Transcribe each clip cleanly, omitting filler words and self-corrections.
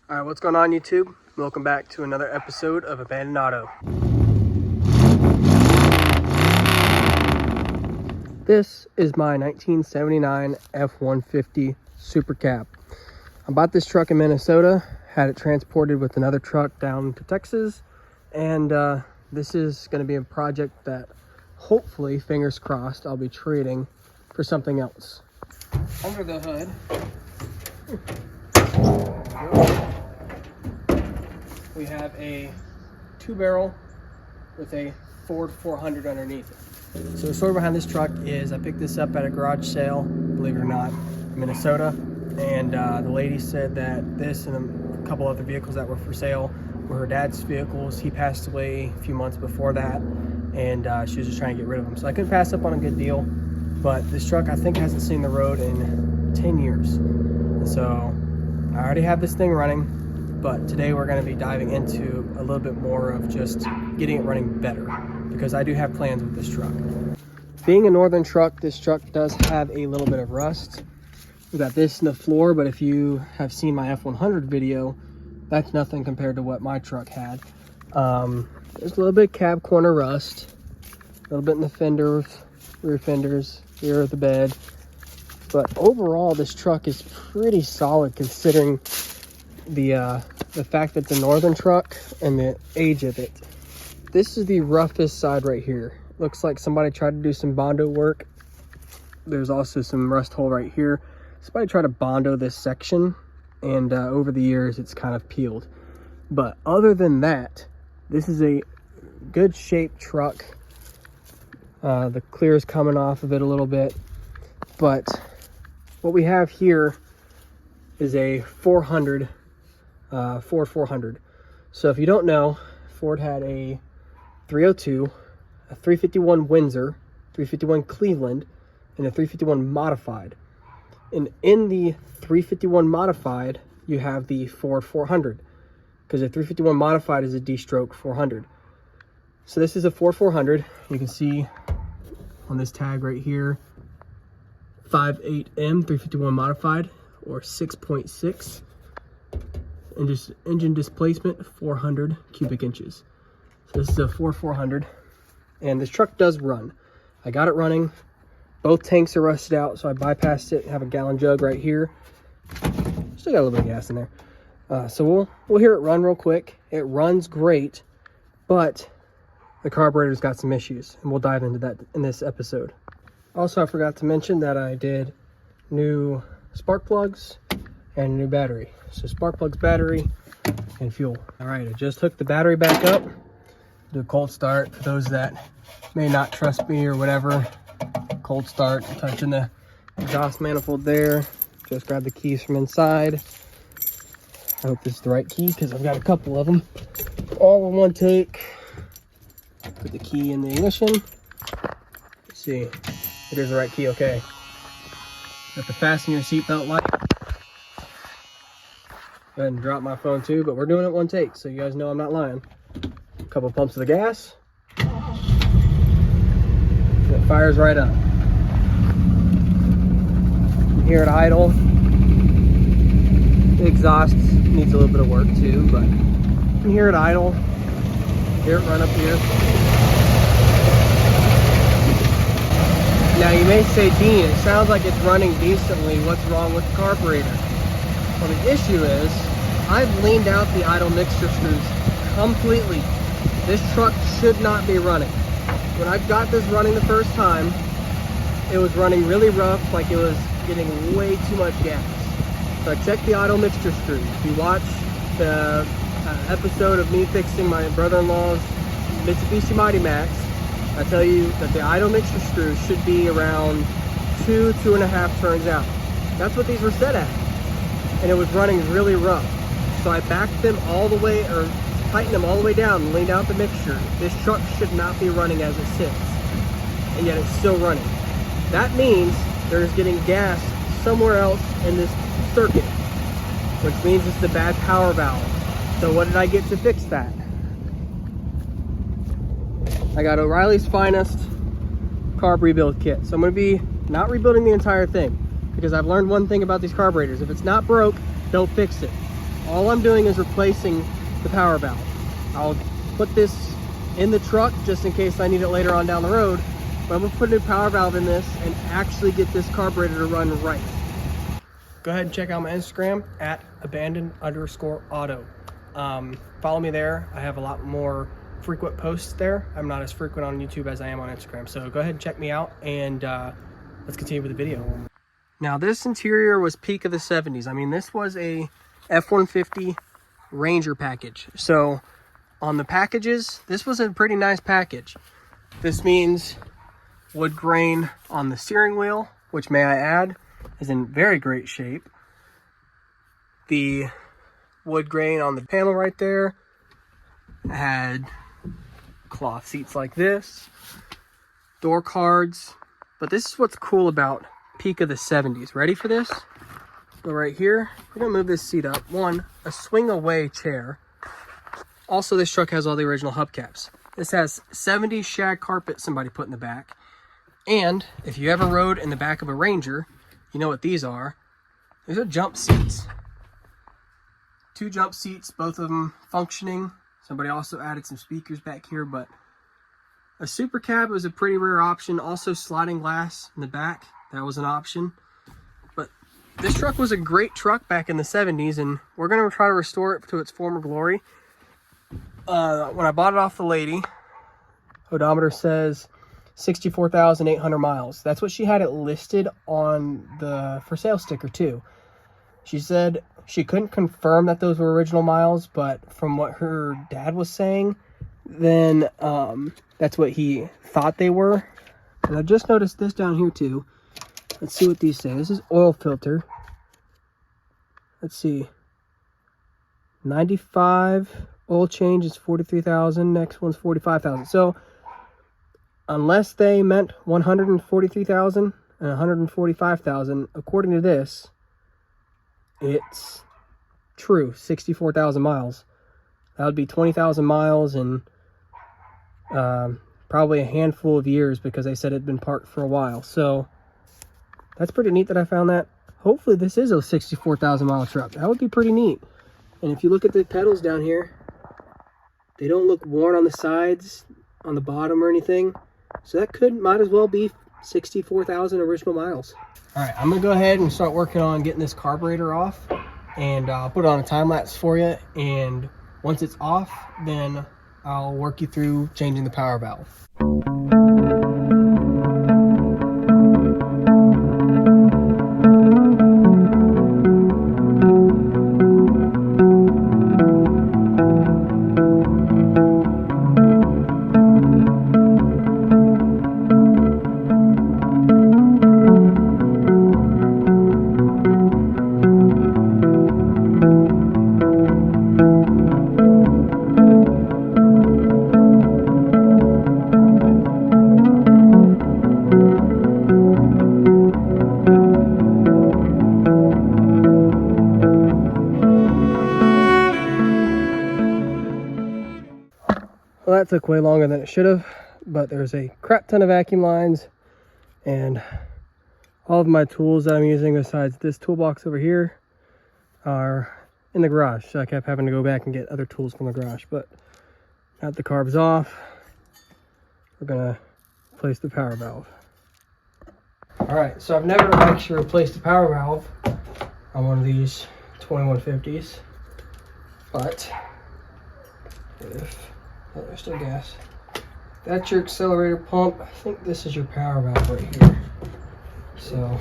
All right, what's going on YouTube? Welcome back to another episode of Abandoned Auto. This is my 1979 F-150 SuperCab. I bought this truck in Minnesota, had it transported with another truck down to Texas, and this is going to be a project that hopefully, fingers crossed, I'll be trading for something else. Under the hood, we have a 2-barrel with a Ford 400 underneath it. So the story behind this truck is I picked this up at a garage sale, believe it or not, in Minnesota. And the lady said that this and a couple other vehicles that were for sale were her dad's vehicles. He passed away a few months before that, and she was just trying to get rid of them. So I couldn't pass up on a good deal. But this truck, I think, hasn't seen the road in 10 years. So I already have this thing running. But today we're going to be diving into a little bit more of just getting it running better, because I do have plans with this truck. Being a northern truck, this truck does have a little bit of rust. We got this in the floor, but if you have seen my F-100 video, that's nothing compared to what my truck had. There's a little bit of cab corner rust, a little bit in the fenders, rear fenders, rear of the bed. But overall, this truck is pretty solid considering the fact that the northern truck and the age of it. This is the roughest side right here. Looks like somebody tried to do some Bondo work. There's also some rust hole right here. Somebody tried to Bondo this section, and over the years it's kind of peeled. But other than that, this is a good shaped truck. The clear is coming off of it a little bit, but what we have here is a 400 Ford 400. So if you don't know, Ford had a 302, a 351 Windsor, 351 Cleveland, and a 351 Modified. And in the 351 Modified, you have the Ford 400, because the 351 Modified is a D-stroke 400. So this is a Ford 400. You can see on this tag right here, 5.8M 351 Modified, or 6.6. And just engine displacement 400 cubic inches. So this is a Ford 400, and this truck does run. I got it running. Both tanks are rusted out, so I bypassed it. Have a gallon jug right here. Still got a little bit of gas in there. So we'll hear it run real quick. It runs great, but the carburetor's got some issues, and we'll dive into that in this episode. Also, I forgot to mention that I did new spark plugs and a new battery. So spark plugs, battery, and fuel. All right, I just hooked the battery back up. Do a cold start for those that may not trust me or whatever. Cold start, touching the exhaust manifold there. Just grab the keys from inside. I hope this is the right key because I've got a couple of them. All in one take. Put the key in the ignition. Let's see. It is the right key, okay. Have to fasten your seatbelt light. Go ahead and drop my phone too, but we're doing it one take, so you guys know I'm not lying. A couple pumps of the gas. And it fires right up. You hear it idle. The exhaust needs a little bit of work too, but you can hear it idle. Hear it run up here. Now you may say, Dean, it sounds like it's running decently. What's wrong with the carburetor? Well, the issue is I've leaned out the idle mixture screws completely. This truck should not be running. When I got this running the first time, it was running really rough, like it was getting way too much gas. So I checked the idle mixture screws. If you watch the episode of me fixing my brother-in-law's Mitsubishi Mighty Max, I tell you that the idle mixture screws should be around 2.5 turns out. That's what these were set at. And it was running really rough. So I backed them all the way, or tightened them all the way down and leaned out the mixture. This truck should not be running as it sits, and yet it's still running. That means there's getting gas somewhere else in this circuit, which means it's the bad power valve. So what did I get to fix that? I got O'Reilly's Finest carb rebuild kit. So I'm going to be not rebuilding the entire thing, because I've learned one thing about these carburetors. If it's not broke, don't fix it. all I'm doing is replacing the power valve. I'll put this in the truck just in case I need it later on down the road, but I'm gonna put a new power valve in this and actually get this carburetor to run right. Go ahead and check out my Instagram at abandoned_auto. Follow me there. I have a lot more frequent posts there. I'm not as frequent on YouTube as I am on Instagram. So go ahead and check me out, and let's continue with the video. Now this interior was peak of the 70s. I mean, this was a F-150 Ranger package. So on the packages, this was a pretty nice package. This means wood grain on the steering wheel, which, may I add, is in very great shape. The wood grain on the panel right there had cloth seats like this, door cards. But this is what's cool about peak of the 70s. Ready for this? So right here, we're gonna move this seat up. One, a swing away chair. Also, this truck has all the original hubcaps. This has 70s shag carpet somebody put in the back. And if you ever rode in the back of a Ranger, you know what these are. These are jump seats. 2 jump seats, both of them functioning. Somebody also added some speakers back here, but a SuperCab was a pretty rare option. Also sliding glass in the back, that was an option. But this truck was a great truck back in the 70s, and we're gonna try to restore it to its former glory. When I bought it off the lady, odometer says 64,800 miles. That's what she had it listed on the for sale sticker too. She said she couldn't confirm that those were original miles, but from what her dad was saying, then that's what he thought they were. And I just noticed this down here too. Let's see what these say. This is oil filter. Let's see. 95 oil change is 43,000. Next one's 45,000. So unless they meant 143,000 and 145,000, according to this, it's true, 64,000 miles. That would be 20,000 miles and probably a handful of years, because they said it'd been parked for a while. So that's pretty neat that I found that. Hopefully this is a 64,000 mile truck. That would be pretty neat. And if you look at the pedals down here, they don't look worn on the sides, on the bottom or anything. So that might as well be 64,000 original miles. All right, I'm gonna go ahead and start working on getting this carburetor off, and I'll put it on a time lapse for you. And once it's off, then I'll work you through changing the power valve. Well, that took way longer than it should have, but there's a crap ton of vacuum lines, and all of my tools that I'm using besides this toolbox over here are in the garage. So I kept having to go back and get other tools from the garage. But now that the carb's off, we're gonna replace the power valve. All right, so I've never actually replaced the power valve on one of these 2150s, but there's still gas. That's your accelerator pump. I think this is your power valve right here. So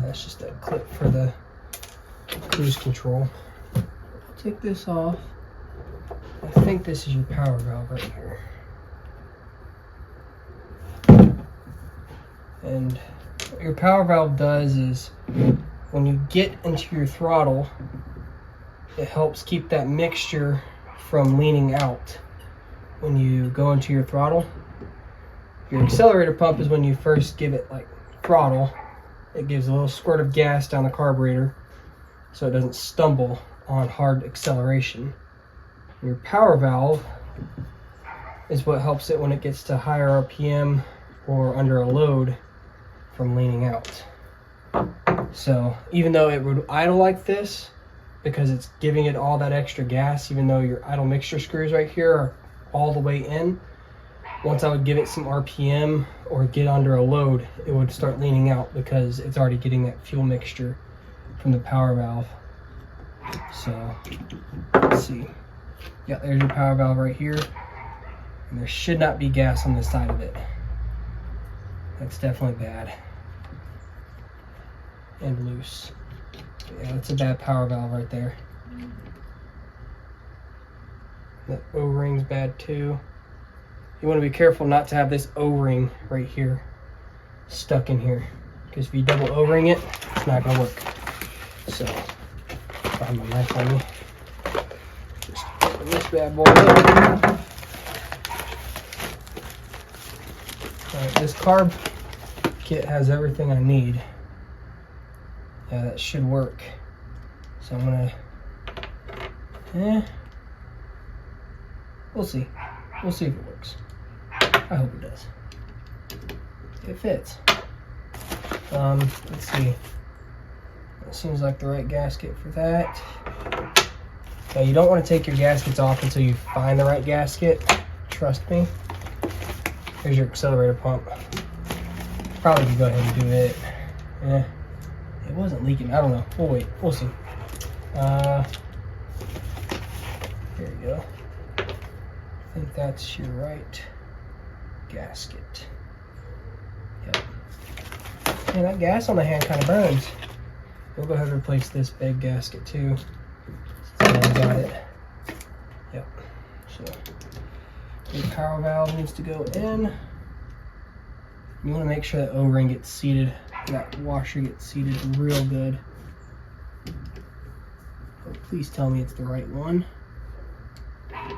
that's just that clip for the cruise control. Take this off. I think this is your power valve right here. And what your power valve does is when you get into your throttle, it helps keep that mixture from leaning out when you go into your throttle. Your accelerator pump is when you first give it like throttle. It gives a little squirt of gas down the carburetor so it doesn't stumble on hard acceleration. Your power valve is what helps it when it gets to higher RPM or under a load from leaning out. So even though it would idle like this, because it's giving it all that extra gas, even though your idle mixture screws right here are all the way in, once I would give it some RPM or get under a load, it would start leaning out because it's already getting that fuel mixture from the power valve. So let's see. Yeah, there's your power valve right here. And there should not be gas on this side of it. That's definitely bad. And loose. Yeah, that's a bad power valve right there. The O-ring's bad too. You want to be careful not to have this O-ring right here stuck in here, because if you double O-ring it, it's not going to work. So, find my knife on me. Just open this bad boy up. Alright, this carb kit has everything I need. Yeah, that should work. So I'm gonna, we'll see. We'll see if it works. I hope it does. It fits. Let's see. That seems like the right gasket for that. Now you don't want to take your gaskets off until you find the right gasket. Trust me. Here's your accelerator pump. Probably could go ahead and do it. It wasn't leaking. I don't know. We'll wait. We'll see. Here we go. I think that's your right gasket. Yep. Man, that gas on the hand kind of burns. We'll go ahead and replace this big gasket too. So I got it. Yep. So the power valve needs to go in. You want to make sure that O-ring gets seated, that washer gets seated real good. Oh, please tell me it's the right one. I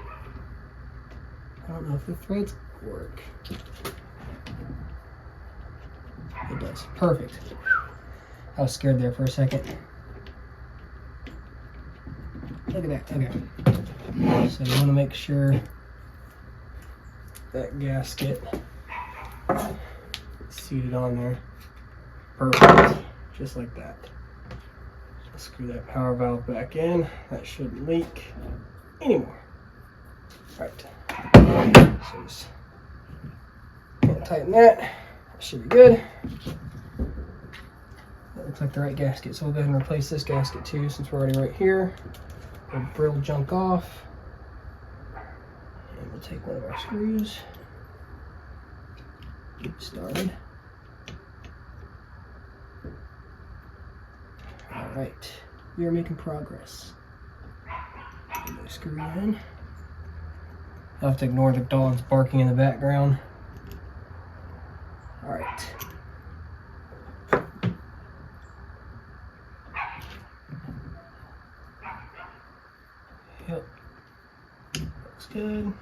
don't know if the threads work. It does. Perfect. I was scared there for a second. Look at that. Okay. So you want to make sure that gasket is seated on there. Perfect. Just like that. Just screw that power valve back in. That shouldn't leak anymore. Right. So just tighten that. That should be good. That looks like the right gasket. So we'll go ahead and replace this gasket too, since we're already right here. We'll brittle junk off. And we'll take one of our screws. Get started. Alright. We are making progress. Screw in. I'll have to ignore the dogs barking in the background. Alright. Yep. Looks good.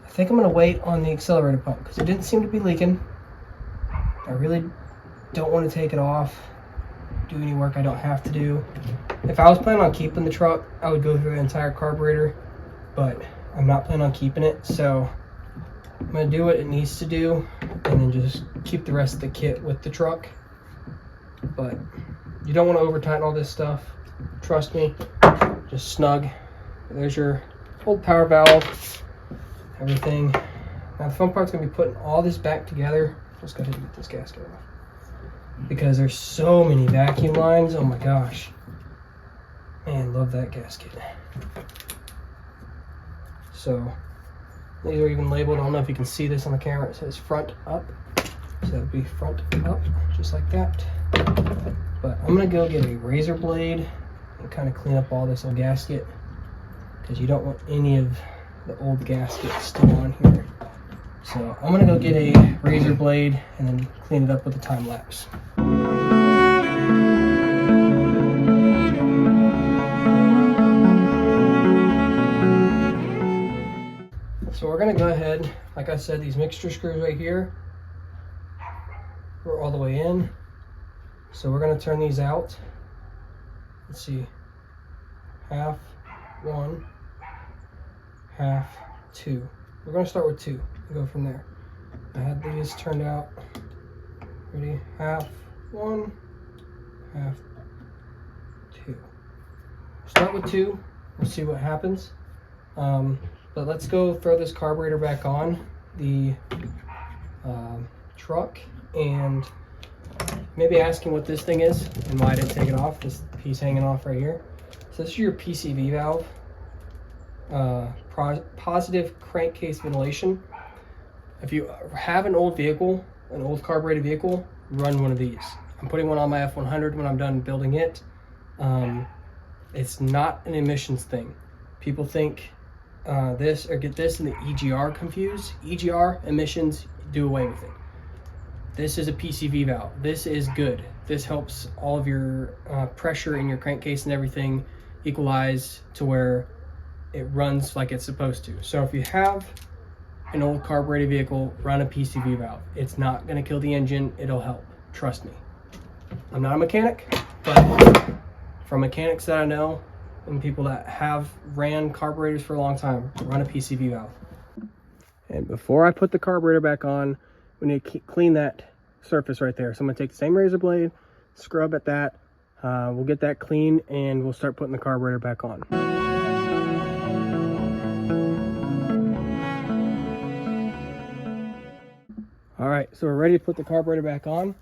I think I'm going to wait on the accelerator pump because it didn't seem to be leaking. I really don't want to take it off, do any work I don't have to do. If I was planning on keeping the truck, I would go through the entire carburetor, but I'm not planning on keeping it, so I'm going to do what it needs to do and then just keep the rest of the kit with the truck. But you don't want to over tighten all this stuff. Trust me, just snug. There's your old power valve, everything. Now the fun part's going to be putting all this back together. Let's go ahead and get this gasket off, because there's so many vacuum lines. Oh my gosh, man, love that gasket. So these are even labeled. I don't know if you can see this on the camera. It says front up, so that'd be front up, just like that. But I'm gonna go get a razor blade and kind of clean up all this old gasket, because you don't want any of the old gasket still on here. So I'm gonna go get a razor blade and then clean it up with a time lapse. So we're gonna go ahead, like I said, these mixture screws right here are all the way in. So we're gonna turn these out. Let's see, half, one, half, two. We're gonna start with two and go from there. I had these turned out. Ready? Half, 1, half 2. Start with 2. We'll see what happens. But let's go throw this carburetor back on the truck and maybe asking what this thing is and why I didn't take it off. This piece hanging off right here. So this is your PCV valve, positive crankcase ventilation. If you have an old vehicle, an old carbureted vehicle, run one of these. I'm putting one on my F-150 when I'm done building it. It's not an emissions thing. People think this or get this and the EGR confused. EGR, emissions, do away with it. This is a PCV valve. This is good. This helps all of your pressure in your crankcase and everything equalize to where it runs like it's supposed to. So if you have an old carbureted vehicle, run a PCV valve. It's not gonna kill the engine, it'll help, trust me. I'm not a mechanic, but from mechanics that I know and people that have ran carburetors for a long time, run a PCV valve. And before I put the carburetor back on, we need to clean that surface right there. So I'm gonna take the same razor blade, scrub at that, we'll get that clean and we'll start putting the carburetor back on. All right, so we're ready to put the carburetor back on.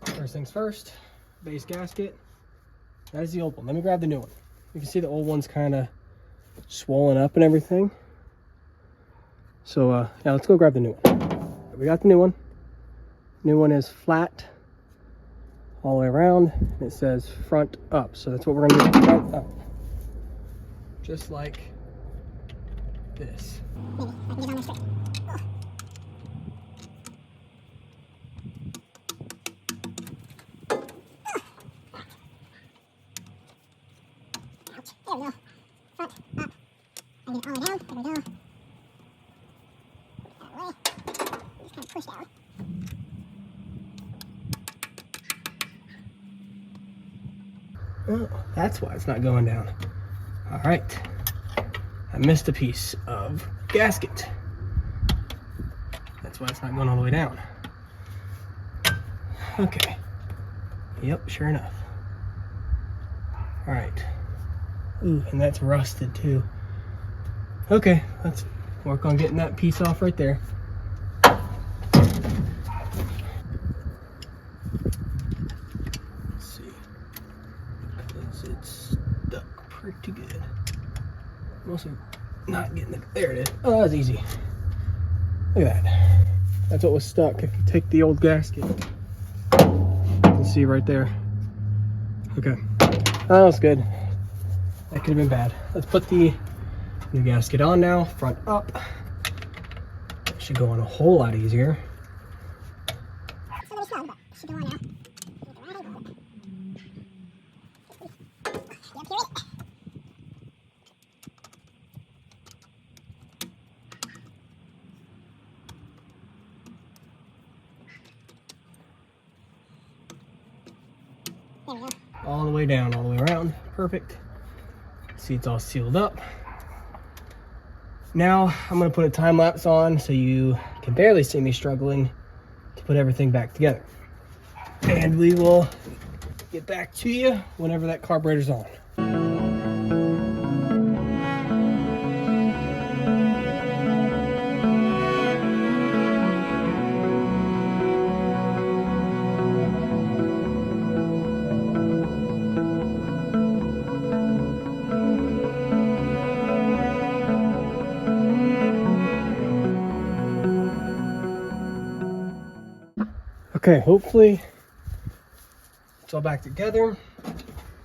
First things first, base gasket. That is the old one. Let me grab the new one. You can see the old one's kind of swollen up and everything. So yeah, let's go grab the new one. We got the new one. New one is flat all the way around. And it says front up. So that's what we're gonna do, front up. Just like this. There we go. Front, up. And then all the way down. There we go. That way. Just kind of push down. Oh, that's why it's not going down. All right. I missed a piece of gasket. That's why it's not going all the way down. Okay. Yep, sure enough. All right. Ooh, and that's rusted too. Okay, let's work on getting that piece off right there. Let's see. Because it's stuck pretty good. I'm also not getting it. There it is. Oh, that was easy. Look at that. That's what was stuck. If you take the old gasket, you can see right there. Okay. That was good. That could have been bad. Let's put the new gasket on now, front up. That should go on a whole lot easier. All the way down, all the way around. Perfect. See, it's all sealed up. Now I'm gonna put a time lapse on so you can barely see me struggling to put everything back together. And we will get back to you whenever that carburetor's on. Okay, hopefully it's all back together.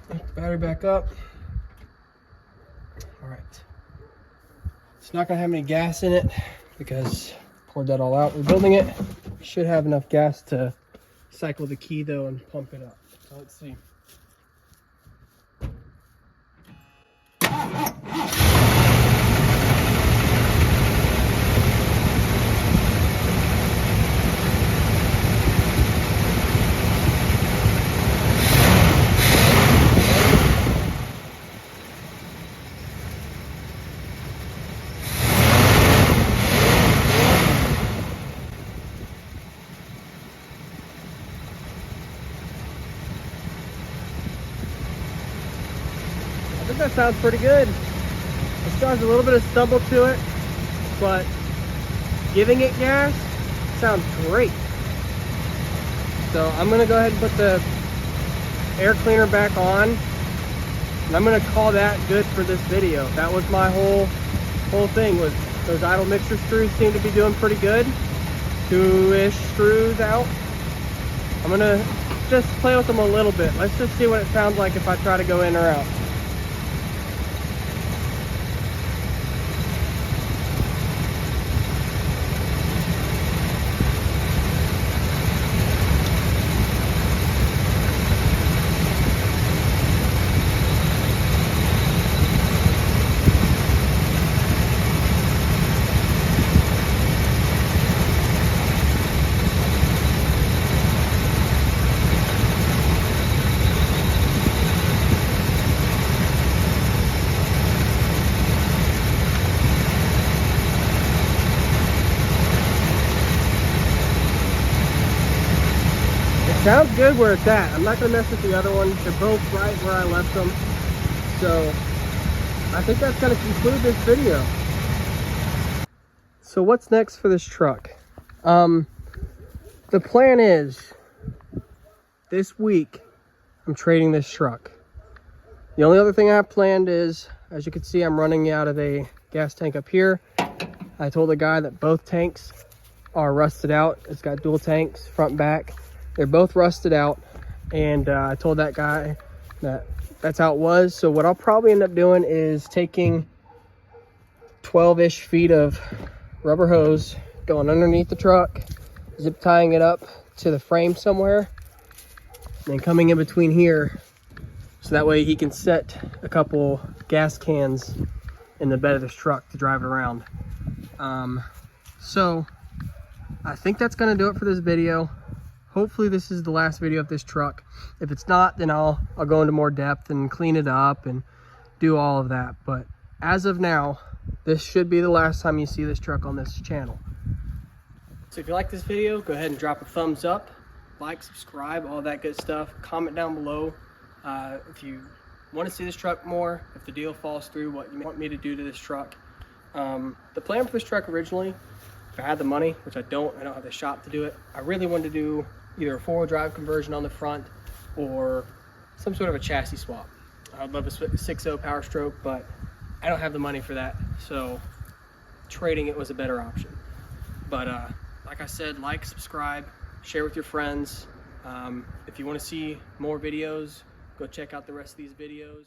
Put the battery back up. All right. It's not gonna have any gas in it because I poured that all out. We're building it. Should have enough gas to cycle the key though and pump it up. So let's see. think that sounds pretty good. It still has a little bit of stumble to it, but giving it gas sounds great. So I'm gonna go ahead and put the air cleaner back on, and I'm gonna call that good for this video. That was my whole thing, was those idle mixer screws seem to be doing pretty good. 2-ish screws out. I'm gonna just play with them a little bit. Let's just see what it sounds like if I try to go in or out. Sounds good where it's at. I'm not gonna mess with the other one. They're both right where I left them. So I think that's gonna conclude this video. So what's next for this truck? The plan is this week I'm trading this truck. The only other thing I have planned is, as you can see, I'm running out of a gas tank up here. I told the guy that both tanks are rusted out. It's got dual tanks, front and back. They're both rusted out, and I told that guy that that's how it was. So what I'll probably end up doing is taking 12-ish feet of rubber hose, going underneath the truck, zip tying it up to the frame somewhere, and then coming in between here, so that way he can set a couple gas cans in the bed of this truck to drive it around. So I think that's gonna do it for this video. Hopefully this is the last video of this truck. If it's not, then I'll go into more depth and clean it up and do all of that. But as of now, this should be the last time you see this truck on this channel. So if you like this video, go ahead and drop a thumbs up, like, subscribe, all that good stuff. Comment down below if you want to see this truck more, if the deal falls through, what you want me to do to this truck. The plan for this truck originally, if I had the money, which I don't have the shop to do it, I really wanted to do either a 4-wheel drive conversion on the front or some sort of a chassis swap. I'd love a 6.0 Power Stroke, but I don't have the money for that, so trading it was a better option. But like I said, like, subscribe, share with your friends. If you want to see more videos, go check out the rest of these videos.